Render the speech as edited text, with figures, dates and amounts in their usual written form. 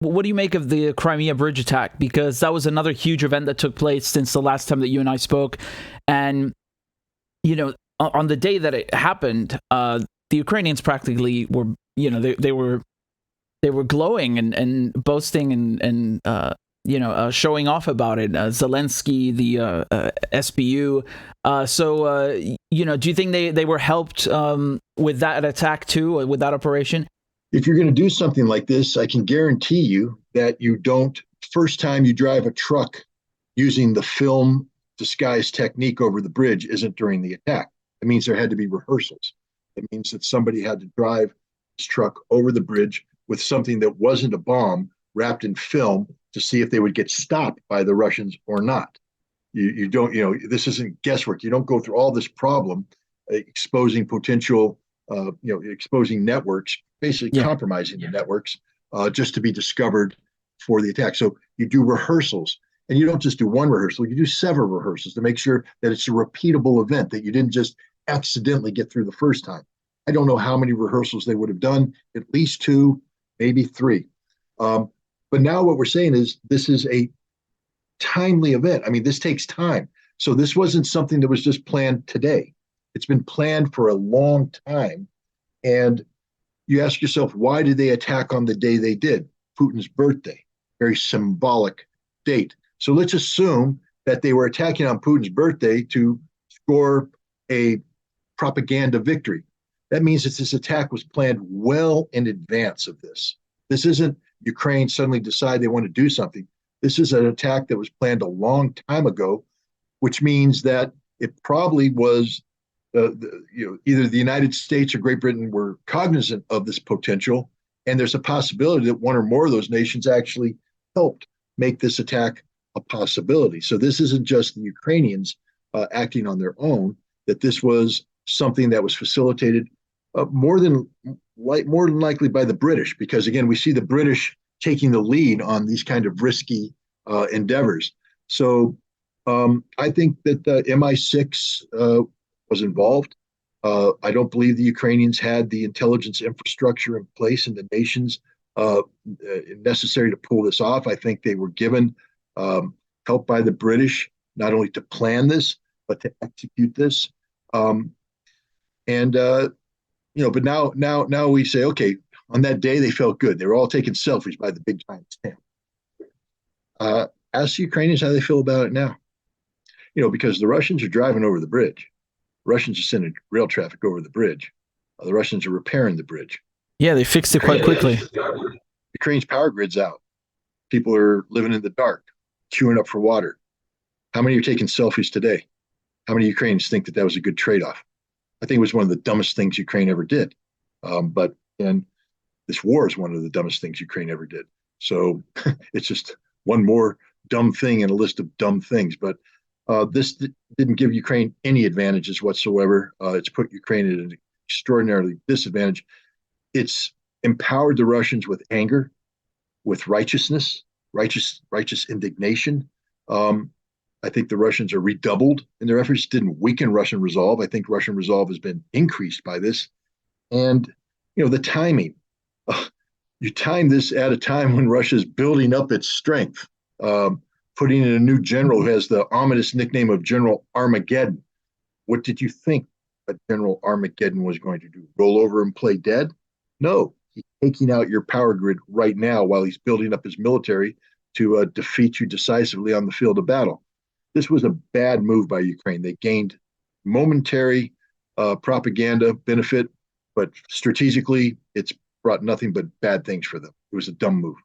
what do you make of the Crimea bridge attack? Because that was another huge event that took place since the last time that you and I spoke. And, on the day that it happened, the Ukrainians practically were, they were glowing and boasting and showing off about it. Zelensky, the SBU. Do you think they were helped with that attack too, with that operation? If you're going to do something like this, I can guarantee you that you don't, first time you drive a truck using the film disguise technique over the bridge isn't during the attack. It means there had to be rehearsals. It means that somebody had to drive this truck over the bridge with something that wasn't a bomb wrapped in film to see if they would get stopped by the Russians or not. You don't, this isn't guesswork. You don't go through all this problem exposing potential, exposing networks, basically compromising the networks just to be discovered for the attack. So you do rehearsals, and you don't just do one rehearsal, you do several rehearsals to make sure that it's a repeatable event, that you didn't just accidentally get through the first time. I don't know how many rehearsals they would have done, at least 2, maybe 3. But now what we're saying is this is a timely event. I mean, this takes time. So this wasn't something that was just planned today. It's been planned for a long time. And you ask yourself, why did they attack on the day they did? Putin's birthday, very symbolic date. So let's assume that they were attacking on Putin's birthday to score a propaganda victory. That means that this attack was planned well in advance of this. This isn't Ukraine suddenly decide they want to do something. This is an attack that was planned a long time ago, which means that it probably was either the United States or Great Britain were cognizant of this potential, and there's a possibility that one or more of those nations actually helped make this attack a possibility. So this isn't just the Ukrainians acting on their own, that this was something that was facilitated more than likely by the British, because again, we see the British taking the lead on these kind of risky endeavors. So I think that the MI6 was involved. I don't believe the Ukrainians had the intelligence infrastructure in place in the nations necessary to pull this off. I think they were given help by the British, not only to plan this, but to execute this. But now we say, okay, on that day they felt good. They were all taking selfies by the big giant stamp. Ask the Ukrainians how they feel about it now. Because the Russians are driving over the bridge. Russians are sending rail traffic over the bridge. The Russians are repairing the bridge. Yeah, they fixed it quite quickly. Ukraine's power grid's out. People are living in the dark, queuing up for water. How many are taking selfies today? How many Ukrainians think that that was a good trade-off? I think it was one of the dumbest things Ukraine ever did. And this war is one of the dumbest things Ukraine ever did. So it's just one more dumb thing in a list of dumb things. But this didn't give Ukraine any advantages whatsoever. It's put Ukraine at an extraordinarily disadvantage. It's empowered the Russians with anger, with righteous indignation. I think the Russians are redoubled in their efforts. Didn't weaken Russian resolve. I think Russian resolve has been increased by this. And, the timing. You time this at a time when Russia's building up its strength, putting in a new general who has the ominous nickname of General Armageddon. What did you think a General Armageddon was going to do? Roll over and play dead? No, he's taking out your power grid right now while he's building up his military to defeat you decisively on the field of battle. This was a bad move by Ukraine. They gained momentary propaganda benefit, but strategically, it's brought nothing but bad things for them. It was a dumb move.